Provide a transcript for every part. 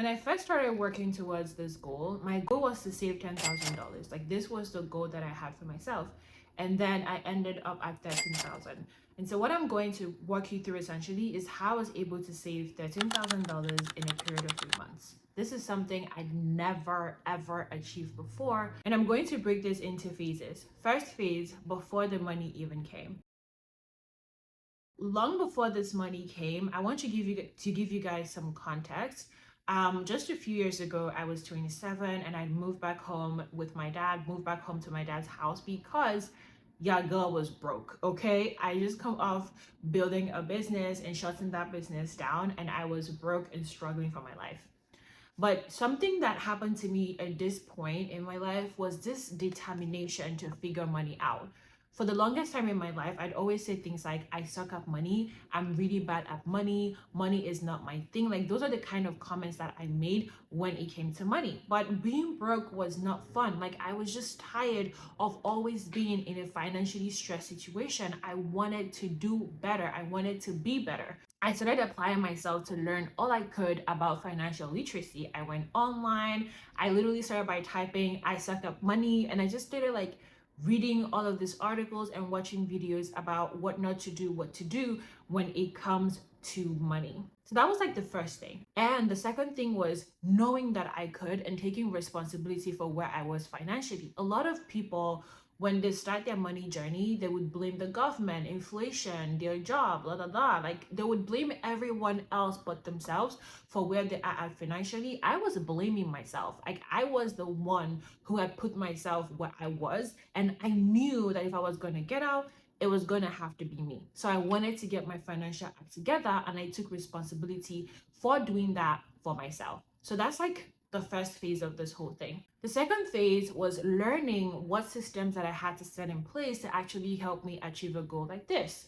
When I first started working towards this goal, my goal was to save $10,000. Like this was the goal that I had for myself. And then I ended up at 13,000. And so what I'm going to walk you through essentially is how I was able to save $13,000 in a period of 3 months. This is something I'd never ever achieved before. And I'm going to break this into phases. First phase, before the money even came. Long before this money came, I want to give you guys some context. Just a few years ago, I was 27 and I moved back home with my dad, moved back home to my dad's house because your girl was broke. Okay, I just come off building a business and shutting that business down, and I was broke and struggling for my life. But something that happened to me at this point in my life was this determination to figure money out. For the longest time in my life, I'd always say things like, I suck at money, I'm really bad at money, money is not my thing. Like, those are the kind of comments that I made when it came to money. But being broke was not fun. Like, I was just tired of always being in a financially stressed situation. I wanted to do better, I wanted to be better. I started applying myself to learn all I could about financial literacy. I went online. I literally started by typing, I suck at money, and I just started like reading all of these articles and watching videos about what not to do, what to do when it comes to money. So that was like the first thing. And the second thing was knowing that I could and taking responsibility for where I was financially. A lot of people, when they start their money journey, they would blame the government, inflation, their job, blah, blah, blah. Like they would blame everyone else but themselves for where they are at financially. I was blaming myself. Like I was the one who had put myself where I was. And I knew that if I was going to get out, it was going to have to be me. So I wanted to get my financial act together, and I took responsibility for doing that for myself. So that's like the first phase of this whole thing. The second phase was learning what systems that I had to set in place to actually help me achieve a goal like this.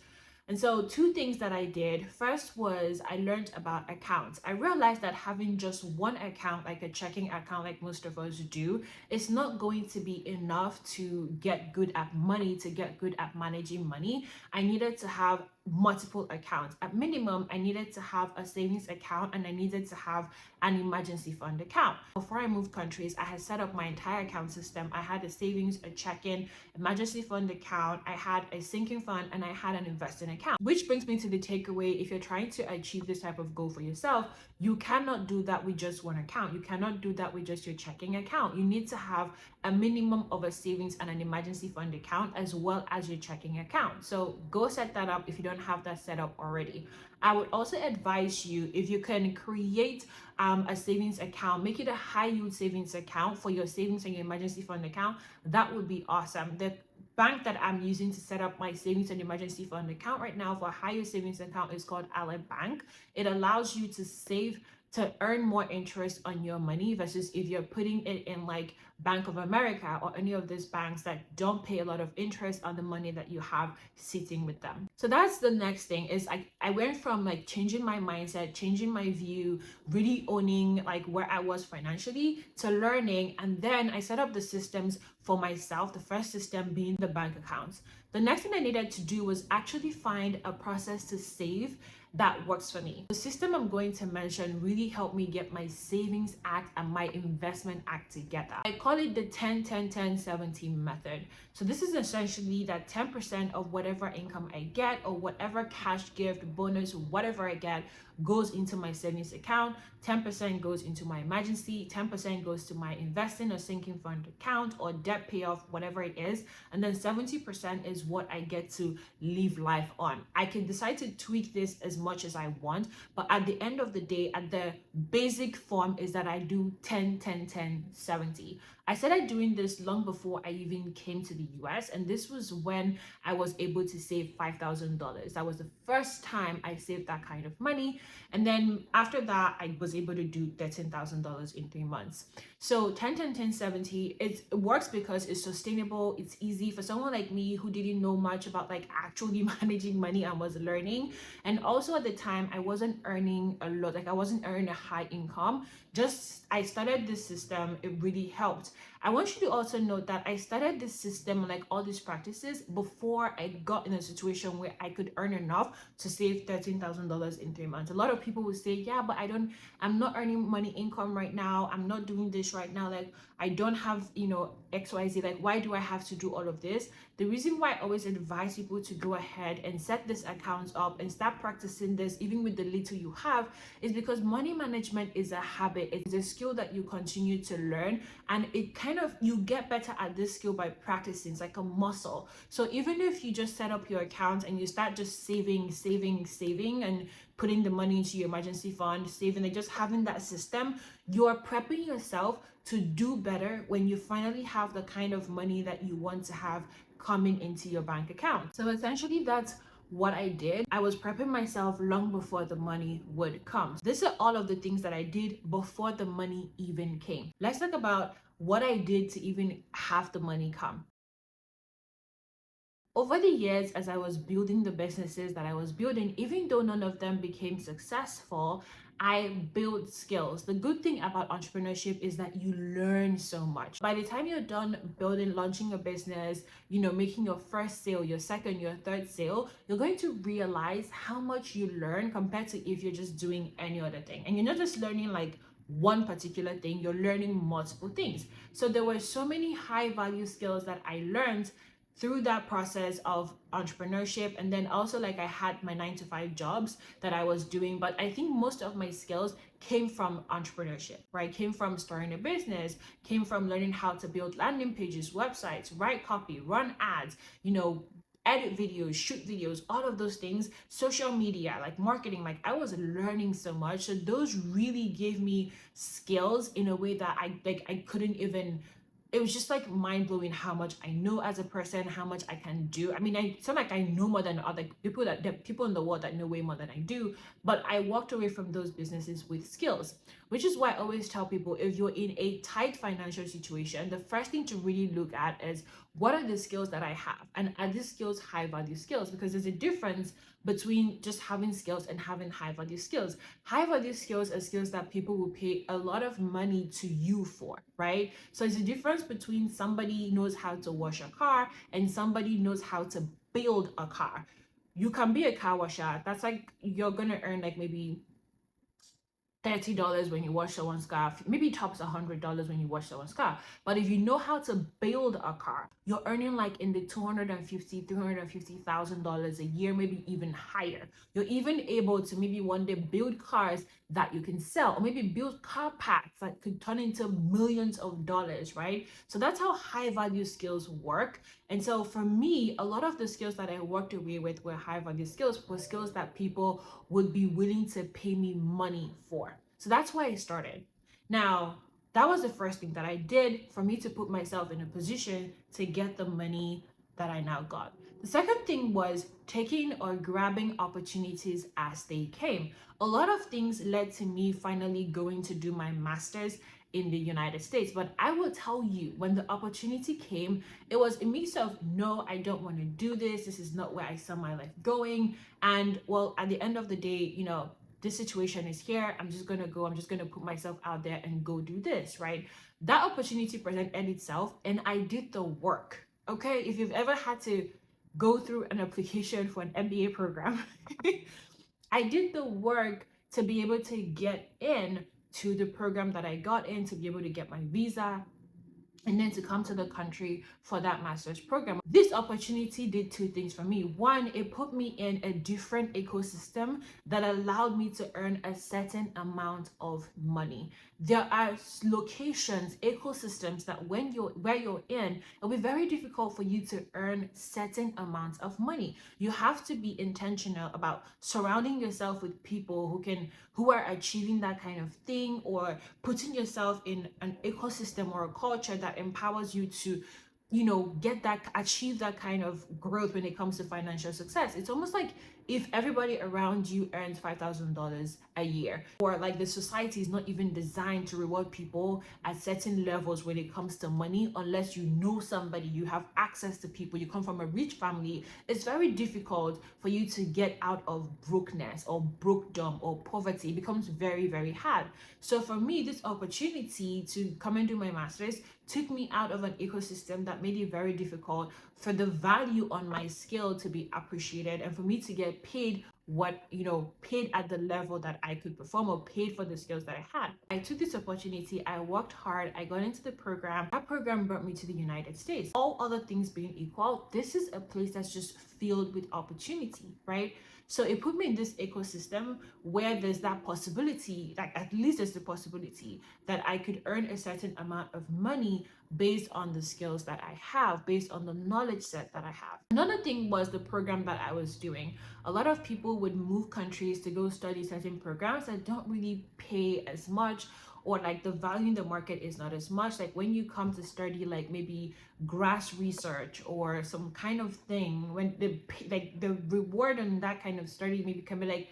And so two things that I did. First was I learned about accounts. I realized that having just one account, like a checking account like most of us do, is not going to be enough to get good at money, to get good at managing money. I needed to have multiple accounts. At minimum, I needed to have a savings account and I needed to have an emergency fund account. Before I moved countries, I had set up my entire account system. I had a savings, a check-in, emergency fund account, I had a sinking fund, and I had an investing account. Which brings me to the takeaway. If you're trying to achieve this type of goal for yourself, you cannot do that with just one account. You cannot do that with just your checking account. You need to have a minimum of a savings and an emergency fund account as well as your checking account. So go set that up if you don't have that set up already. I would also advise you, if you can create a savings account, make it a high yield savings account for your savings and your emergency fund account. That would be awesome. The bank that I'm using to set up my savings and emergency fund account right now for a high yield savings account is called Ally Bank. It allows you to save, to earn more interest on your money versus if you're putting it in like Bank of America or any of these banks that don't pay a lot of interest on the money that you have sitting with them. So that's the next thing. Is I went from like changing my mindset, changing my view, really owning like where I was financially, to learning, and then I set up the systems for myself, the first system being the bank accounts. The next thing I needed to do was actually find a process to save that works for me. The system I'm going to mention really helped me get my savings act and my investment act together. I call it the 10-10-10-70 method. So this is essentially that 10% of whatever income I get or whatever cash gift, bonus, whatever I get goes into my savings account, 10% goes into my emergency, 10% goes to my investing or sinking fund account or debt payoff, whatever it is, and then 70% is what I get to live life on. I can decide to tweak this as much as I want, but at the end of the day, at the basic form is that I do 10-10-10-70. I started doing this long before I even came to the US, and this was when I was able to save $5,000. That was the first time I saved that kind of money. And then after that, I was able to do $13,000 in 3 months. So 10-10-10-70, it works because it's sustainable, it's easy for someone like me who didn't know much about like actually managing money and was learning. And also at the time, I wasn't earning a lot, like I wasn't earning a high income. Just I started this system, it really helped. I want you to also note that I started this system, like all these practices, before I got in a situation where I could earn enough to save $13,000 in 3 months. A lot of people will say, yeah, but I'm not earning money income right now. I'm not doing this right now. Like, I don't have, XYZ. Like, why do I have to do all of this? The reason why I always advise people to go ahead and set this account up and start practicing this, even with the little you have, is because money management is a habit. It's a skill that you continue to learn, and it kind of, you get better at this skill by practicing. It's like a muscle. So even if you just set up your account and you start just saving and putting the money into your emergency fund, saving, and just having that system, you're prepping yourself to do better when you finally have the kind of money that you want to have coming into your bank account. So essentially, that's what I did. I was prepping myself long before the money would come. These are all of the things that I did before the money even came. Let's talk about what I did to even have the money come. Over the years, as I was building the businesses that I was building, even though none of them became successful, I built skills. The good thing about entrepreneurship is that you learn so much. By the time you're done building, launching a business, making your first sale, your second, your third sale, you're going to realize how much you learn compared to if you're just doing any other thing. And you're not just learning like one particular thing, you're learning multiple things. So there were so many high value skills that I learned through that process of entrepreneurship. And then also, like, I had my 9 to 5 jobs that I was doing, but I think most of my skills came from entrepreneurship, right? Came from starting a business, came from learning how to build landing pages, websites, write copy, run ads, edit videos, shoot videos, all of those things, social media, like marketing. Like, I was learning so much. So those really gave me skills in a way that I couldn't even, it was just like mind-blowing how much I know as a person, how much I can do. I mean, it's not like I know more than other people, that there are people in the world that know way more than I do, but I walked away from those businesses with skills, which is why I always tell people, if you're in a tight financial situation, the first thing to really look at is, what are the skills that I have? And are these skills high value skills? Because there's a difference between just having skills and having high value skills. High value skills are skills that people will pay a lot of money to you for, right? So it's a difference between somebody knows how to wash a car and somebody knows how to build a car. You can be a car washer. That's like, you're gonna earn like maybe $30 when you wash someone's car, maybe tops $100 when you wash someone's car. But if you know how to build a car, you're earning like in the $250,000 a year, maybe even higher. You're even able to maybe one day build cars that you can sell, or maybe build car parts that could turn into millions of dollars, right? So that's how high value skills work. And so for me, a lot of the skills that I worked away with were high value skills, were skills that people would be willing to pay me money for. So that's why I started. Now, that was the first thing that I did for me to put myself in a position to get the money that I now got. The second thing was taking or grabbing opportunities as they came. A lot of things led to me finally going to do my master's in the United States. But I will tell you, when the opportunity came, it was a mix of, no, I don't want to do this. This is not where I saw my life going. And well, at the end of the day, this situation is here. I'm just going to put myself out there and go do this, right? That opportunity presented itself and I did the work. Okay. If you've ever had to go through an application for an MBA program, I did the work to be able to get in to the program that I got in, to be able to get my visa, and then to come to the country for that master's program. This opportunity did two things for me. One, it put me in a different ecosystem that allowed me to earn a certain amount of money. There are locations, ecosystems that where you're in, it'll be very difficult for you to earn certain amounts of money. You have to be intentional about surrounding yourself with people who are achieving that kind of thing, or putting yourself in an ecosystem or a culture that empowers you to achieve that kind of growth when it comes to financial success. It's almost like if everybody around you earns $5,000 a year, or like the society is not even designed to reward people at certain levels when it comes to money, unless you know somebody, you have access to people, you come from a rich family, it's very difficult for you to get out of brokenness or brokedom or poverty. It becomes very, very hard. So for me, this opportunity to come and do my master's took me out of an ecosystem that made it very difficult for the value on my skill to be appreciated and for me to get paid what, paid at the level that I could perform, or paid for the skills that I had. I took this opportunity, I worked hard, I got into the program. That program brought me to the United States. All other things being equal, this is a place that's just filled with opportunity, right? So it put me in this ecosystem where there's that possibility, like at least there's the possibility that I could earn a certain amount of money based on the skills that I have, based on the knowledge set that I have. Another thing was the program that I was doing. A lot of people would move countries to go study certain programs that don't really pay as much, or like the value in the market is not as much. Like when you come to study like maybe grass research or some kind of thing, when the reward on that kind of study maybe can be like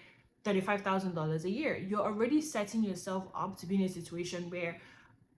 $35,000 a year, you're already setting yourself up to be in a situation where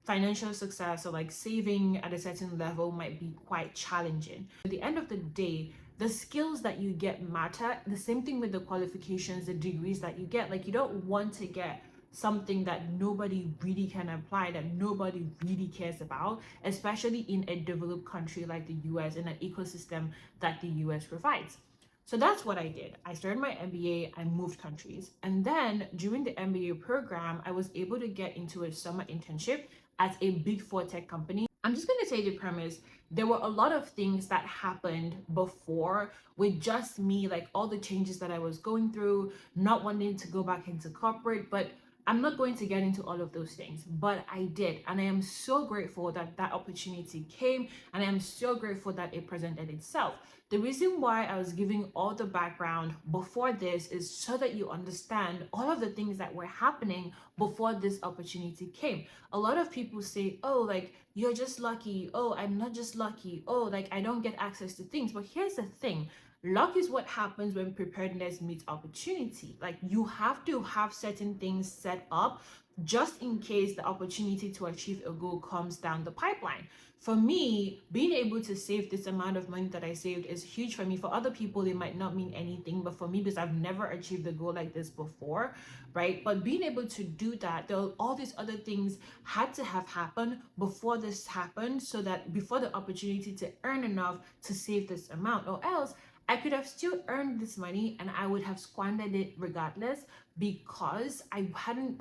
financial success or like saving at a certain level might be quite challenging. At the end of the day, the skills that you get matter. The same thing with the qualifications, the degrees that you get. Like you don't want to get something that nobody really can apply, that nobody really cares about, especially in a developed country like the US, in an ecosystem that the US provides. So that's what I did. I started my MBA, I moved countries. And then during the MBA program, I was able to get into a summer internship at a big four tech company. I'm just going to say the premise. There were a lot of things that happened before with just me, like all the changes that I was going through, not wanting to go back into corporate, but I'm not going to get into all of those things, but I did. And I am so grateful that that opportunity came, and I am so grateful that it presented itself. The reason why I was giving all the background before this is so that you understand all of the things that were happening before this opportunity came. A lot of people say, oh, like, you're just lucky. Oh, I'm not just lucky. Oh, like, I don't get access to things. But here's the thing. Luck is what happens when preparedness meets opportunity. Like you have to have certain things set up just in case the opportunity to achieve a goal comes down the pipeline. For me, being able to save this amount of money that I saved is huge for me. For other people, it might not mean anything, but for me, because I've never achieved a goal like this before, right? But being able to do that, all these other things had to have happened before this happened, so that before the opportunity to earn enough to save this amount, or else I could have still earned this money and I would have squandered it regardless, because I hadn't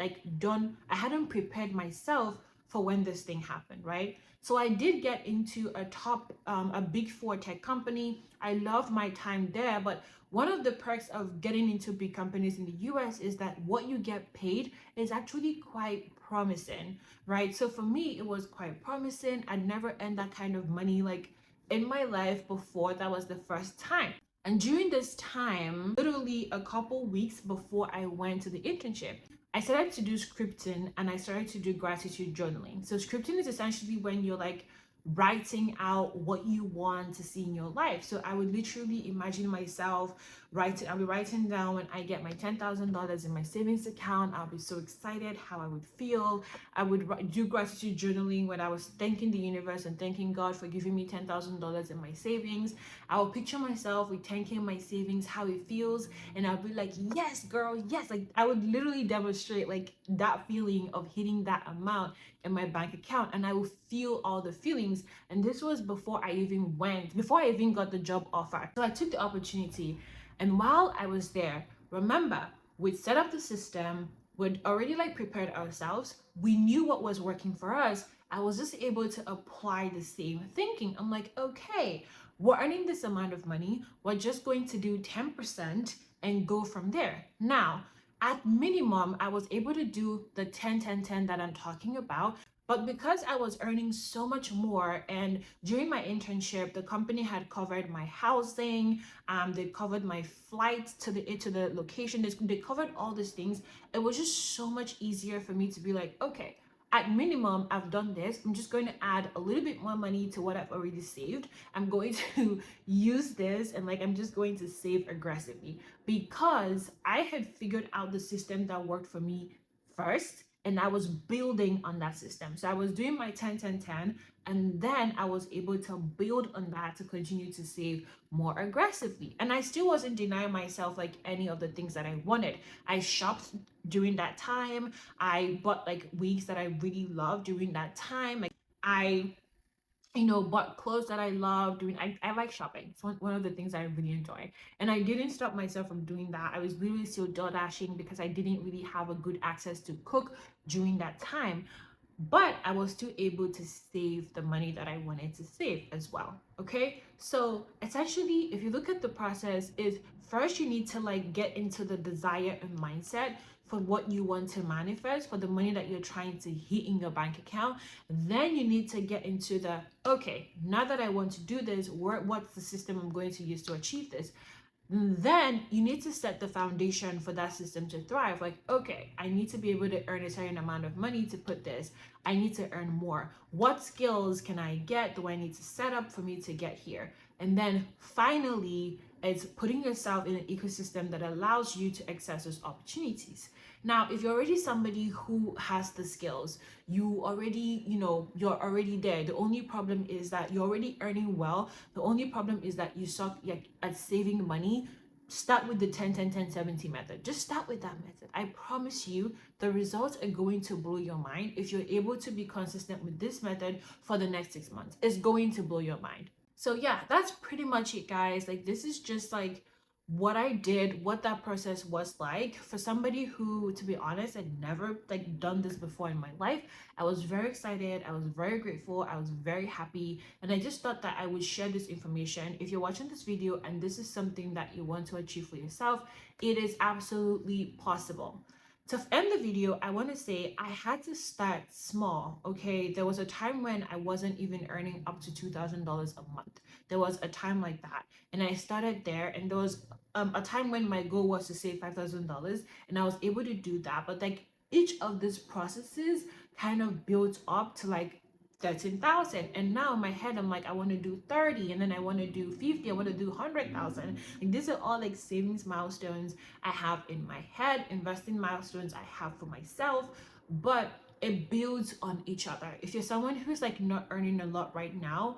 prepared myself for when this thing happened, right? So I did get into a big four tech company. I loved my time there, but one of the perks of getting into big companies in the US is that what you get paid is actually quite promising, right? So for me, it was quite promising. I'd never earned that kind of money like in my life before. That was the first time. And during this time, literally a couple weeks before I went to the internship, I started to do scripting and I started to do gratitude journaling. So scripting is essentially when you're like writing out what you want to see in your life. So I would literally imagine myself I'll be writing down when I get my $10,000 in my savings account. I'll be so excited how I would feel. I would do gratitude journaling when I was thanking the universe and thanking God for giving me $10,000 in my savings. I will picture myself with 10K in my savings, how it feels, and I'll be like, yes, girl, yes. Like I would literally demonstrate like that feeling of hitting that amount in my bank account, and I would feel all the feelings. And this was before I even got the job offer. So I took the opportunity, and while I was there, remember, we'd set up the system, we'd already like prepared ourselves, we knew what was working for us. I was just able to apply the same thinking. I'm like, okay, we're earning this amount of money, we're just going to do 10% and go from there. Now, at minimum, I was able to do the 10-10-10 that I'm talking about. But because I was earning so much more, and during my internship, the company had covered my housing, they covered my flights to the location, they covered all these things. It was just so much easier for me to be like, okay, at minimum, I've done this. I'm just going to add a little bit more money to what I've already saved. I'm going to use this, and like I'm just going to save aggressively, because I had figured out the system that worked for me first, and I was building on that system. So I was doing my 10 10 10, and then I was able to build on that to continue to save more aggressively. And I still wasn't denying myself like any of the things that I wanted. I shopped during that time. I bought like wigs that I really loved during that time. Like I bought clothes that I love doing. I like shopping. It's one of the things I really enjoy. And I didn't stop myself from doing that. I was literally still door dashing because I didn't really have a good access to cook during that time. But I was still able to save the money that I wanted to save as well. Okay. So essentially, if you look at the process, is first you need to like get into the desire and mindset for what you want to manifest, for the money that you're trying to hit in your bank account. Then you need to get into the, okay, now that I want to do this, what's the system I'm going to use to achieve this? Then you need to set the foundation for that system to thrive. Like, okay, I need to be able to earn a certain amount of money to put this. I need to earn more. What skills can I get? Do I need to set up for me to get here? And then finally, it's putting yourself in an ecosystem that allows you to access those opportunities. Now, if you're already somebody who has the skills, you're already there. The only problem is that you're already earning well. The only problem is that you suck at saving money. Start with the 10 10 10 70 method. Just start with that method. I promise you the results are going to blow your mind if you're able to be consistent with this method for the next 6 months. It's going to blow your mind. So yeah, that's pretty much it, guys. Like, this is just like what I did, what that process was like for somebody who, to be honest, had never like done this before in my life. I was very excited. I was very grateful. I was very happy. And I just thought that I would share this information. If you're watching this video and this is something that you want to achieve for yourself, it is absolutely possible. To end the video, I want to say I had to start small. Okay, there was a time when I wasn't even earning up to $2,000 a month. There was a time like that, and I started there. And there was a time when my goal was to save $5,000, and I was able to do that. But like each of these processes kind of built up to like 13,000, and now in my head I'm like, I want to do 30, and then I want to do 50, I want to do 100,000. Like, these are all like savings milestones I have in my head, investing milestones I have for myself, but it builds on each other. If you're someone who's like not earning a lot right now,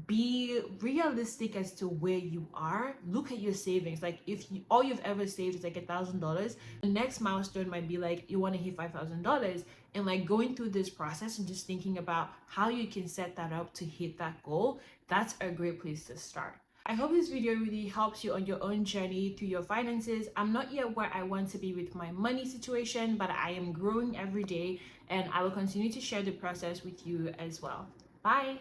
be realistic as to where you are. Look at your savings. Like, if all you've ever saved is like $1,000, the next milestone might be like you want to hit $5,000. And like going through this process and just thinking about how you can set that up to hit that goal, that's a great place to start. I hope this video really helps you on your own journey through your finances. I'm not yet where I want to be with my money situation, but I am growing every day, and I will continue to share the process with you as well. Bye.